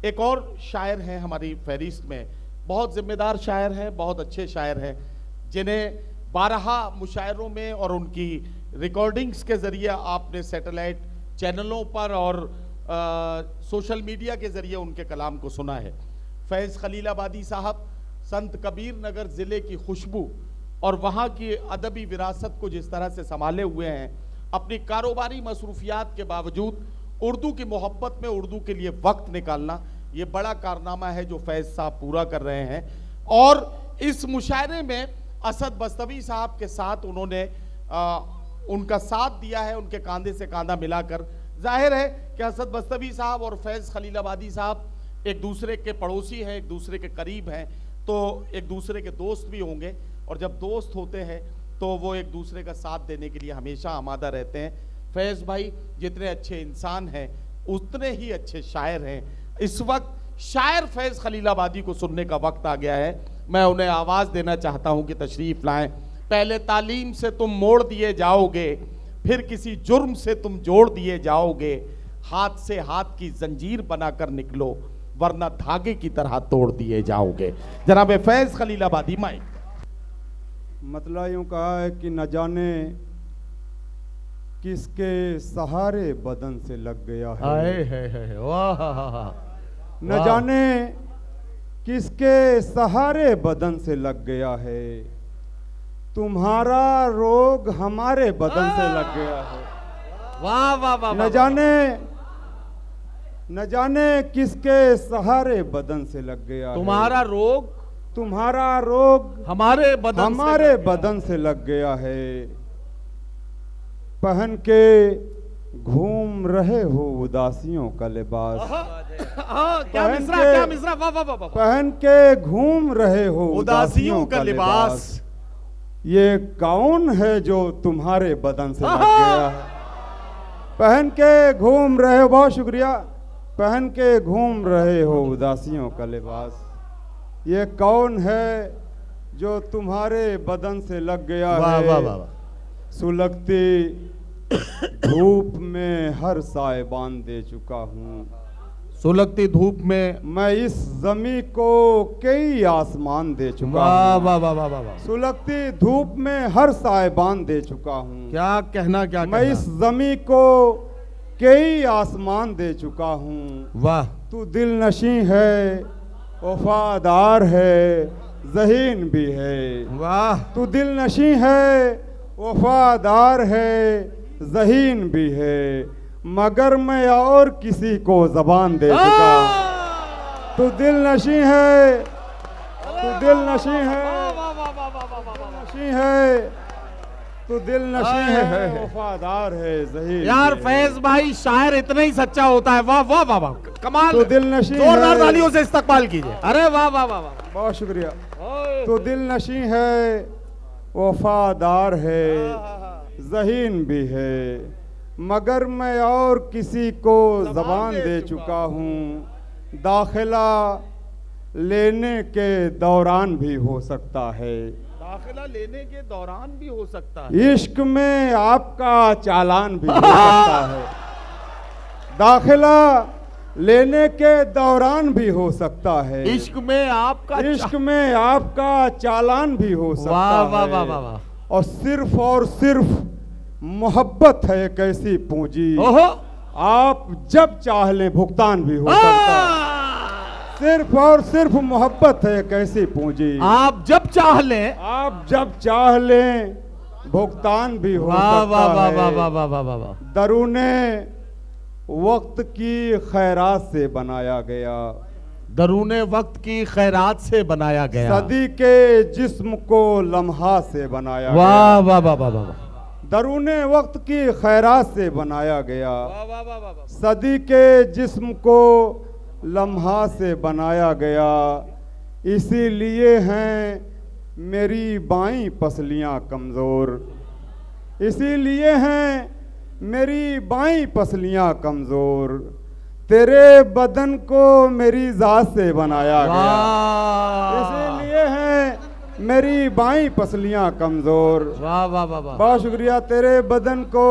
एक और शायर हैं हमारी फहरिस्त में, बहुत जिम्मेदार शायर हैं, बहुत अच्छे शायर हैं, जिन्हें 12 मुशायरों में और उनकी रिकॉर्डिंग्स के ज़रिए आपने सैटेलाइट चैनलों पर और सोशल मीडिया के ज़रिए उनके कलाम को सुना है। फैज़ खलीलाबादी साहब संत कबीर नगर ज़िले की खुशबू और वहाँ की अदबी विरासत को जिस तरह से संभाले हुए हैं, अपनी कारोबारी मसरूफियात के बावजूद उर्दू की मोहब्बत में उर्दू के लिए वक्त निकालना, ये बड़ा कारनामा है जो फैज़ साहब पूरा कर रहे हैं। और इस मुशायरे में असद बस्तवी साहब के साथ उन्होंने उनका साथ दिया है, उनके कांधे से कांधा मिलाकर। जाहिर है कि असद बस्तवी साहब और फैज़ खलीलाबादी साहब एक दूसरे के पड़ोसी हैं, एक दूसरे के करीब हैं, तो एक दूसरे के दोस्त भी होंगे, और जब दोस्त होते हैं तो वो एक दूसरे का साथ देने के लिए हमेशा आमादा रहते हैं। फैज़ भाई जितने अच्छे इंसान हैं उतने ही अच्छे शायर हैं। इस वक्त शायर फैज़ खलीलाबादी को सुनने का वक्त आ गया है। मैं उन्हें आवाज़ देना चाहता हूं कि तशरीफ़ लाएं। पहले तालीम से तुम मोड़ दिए जाओगे, फिर किसी जुर्म से तुम जोड़ दिए जाओगे, हाथ से हाथ की जंजीर बनाकर निकलो वरना धागे की तरह तोड़ दिए जाओगे। जनाब फैज़ खलीलाबादी माइक। मतलब यूँ कहा है कि न जाने किसके सहारे बदन से लग गया है, वाह, न जाने किसके सहारे बदन से लग गया है, तुम्हारा रोग हमारे बदन से लग गया है। वाह वाह वाह, न जाने किसके सहारे बदन से लग गया तुम्हारा रोग तुम्हारा रोग हमारे बदन से लग गया है। पहन के घूम रहे हो उदासियों का लिबास, क्या मिसरा, वाह वाह वाह, पहन के घूम रहे हो उदासियों का लिबास। ये कौन है जो तुम्हारे बदन से लग गया है? पहन के घूम रहे हो, बहुत शुक्रिया, पहन के घूम रहे हो उदासियों का लिबास। ये कौन है जो तुम्हारे बदन से लग गया है? वाह वाह, सुलगती धूप में हर साइबान दे चुका हूँ, सुलगती धूप में मैं इस जमी को कई आसमान दे चुका हूँ। वाह वाह वाह वाह, सुलगती धूप में हर साइबान दे चुका हूँ। क्या कहना, क्या मैं इस जमी को कई आसमान दे चुका हूँ। वाह, तू दिल नशी है, वफादार है, ज़हीन भी है। वाह, तू दिल नशी है, वफादार है, ज़हीन भी है, मगर मैं और किसी को ज़बान दे चुका। तू दिल नशी है, तू दिल नशी है, नशी है, तू दिल नशी है, वफादार है, ज़हीन। यार फैज़ भाई शायर इतना ही सच्चा होता है। वाह वाह वाह वाह, कमाल। तू दिल नशी है, जोरदार तालियों से इस्तकबाल कीजिए। अरे वाह वाह वाह वाह, बहुत शुक्रिया। तू दिल नशी है, वफादार है, ज़हीन भी है, मगर मैं और किसी को ज़बान दे चुका हूँ। दाखिला लेने के दौरान भी हो सकता है, दाखिला लेने के दौरान भी हो सकता है, इश्क में आपका चालान भी हो सकता है। दाखिला लेने के दौरान भी हो सकता है, इश्क में आपका चालान भी हो सकता वाह है। वाह वाह वाह वाह, और सिर्फ मोहब्बत है एक ऐसी पूंजी, ओहो, आप जब चाह लें भुगतान भी हो सकता है। सिर्फ और सिर्फ मोहब्बत है एक ऐसी पूंजी, आप जब चाह लें, आप जब चाह लें भुगतान भी हो वाह सकता वाह वाह है। वाह वाह वाह वाह वाह, दरूने वक्त की खैरात से बनाया गया, दरूने वक्त की खैरात से बनाया गया, सदी के जिस्म को लम्हा से बनाया गया। वाह वाह वाह वाह वाह, दरूने वक्त की खैरात से बनाया गया, वाह वाह वाह वाह, सदी के जिस्म को लम्हा से बनाया गया। इसीलिए हैं मेरी बाईं पसलियां कमज़ोर, इसीलिए हैं मेरी बाईं पसलियां कमज़ोर, तेरे बदन को मेरी ज़ात से बनाया गया। इसीलिए हैं मेरी बाईं पसलियां कमज़ोर। वाह वाह वाह वाह, बहुत शुक्रिया। तेरे बदन को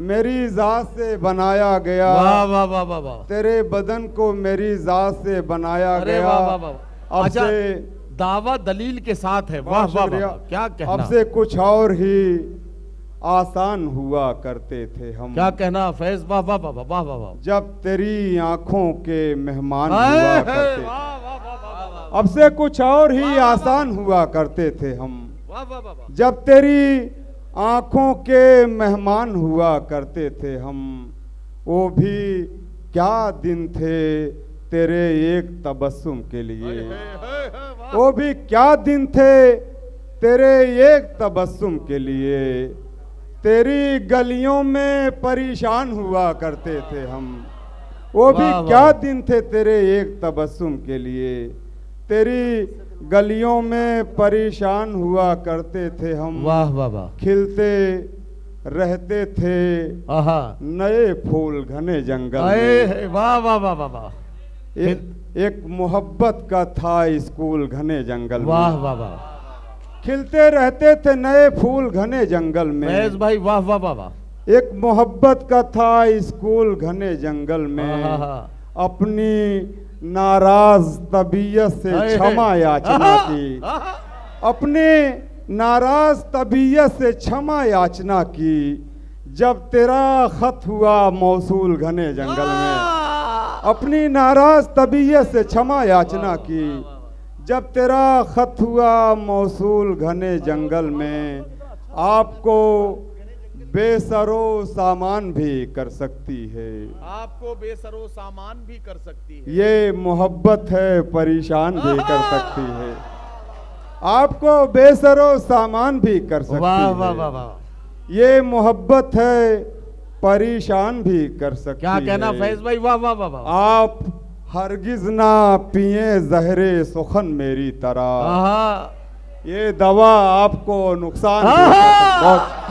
मेरी जात से बनाया गया, वाह वाह वाह वाह वाह, तेरे बदन को मेरी जात से बनाया अरे गया। वाह वाह वाह। अब अच्छा, से दावा दलील के साथ है। वाह वाह शुक्रिया। वाह, क्या कहना, अब से कुछ और ही आसान हुआ करते थे हम। क्या कहना फैज, वाह वाह वाह वाह वाह वाह, जब तेरी आंखों के मेहमान हाय, हुआ हाय, करते थे। वाह वाह वाह वाह वाह, अब से कुछ और ही वाह, वाह, आसान हुआ करते थे हम। वाह वाह वाह वाह, जब तेरी आंखों के मेहमान हुआ करते थे हम। वो भी क्या दिन थे तेरे एक तबस्सुम के लिए, वो भी क्या दिन थे तेरे एक तबस्सुम के लिए। तेरी गलियों में परेशान हुआ करते थे हम। वो भी वाह, वाह। क्या दिन थे तेरे एक तबस्सुम के लिए। तेरी गलियों में परेशान हुआ करते थे हम। वाह वाह वाह, खिलते रहते थे आहा, नए फूल घने जंगल आए, में। वाह वाह वाह वाह वाह, एक मोहब्बत का था स्कूल घने जंगल वाह में। वाह वाह, खिलते रहते थे नए फूल घने जंगल में। फैज भाई वाह वाह वाह वाह, एक मोहब्बत का था स्कूल घने जंगल में। आहा, अपनी नाराज तबीयत से आए, क्षमा याचना आहा, की। आहा, अपने नाराज तबीयत से क्षमा याचना की। जब तेरा खत हुआ मौसूल घने जंगल में। अपनी नाराज तबीयत से क्षमा याचना की। जब तेरा खत हुआ मौसूल घने जंगल में। आपको बेसरो सामान भी कर सकती है, आपको बेसरो सामान भी कर सकती है। ये मोहब्बत है परेशान भी कर सकती है। आपको बेसरो सामान भी कर सकती वाह है। वाह वाह वाह, ये मोहब्बत है परेशान भी कर सकती क्या कहना है। फैज भाई, वाह वाह वाह वाह, आप हरगिज ना पिए जहरे सुखन मेरी तरह। आहा, ये दवा आपको नुकसान भी कर आहा! सकती है। बहुत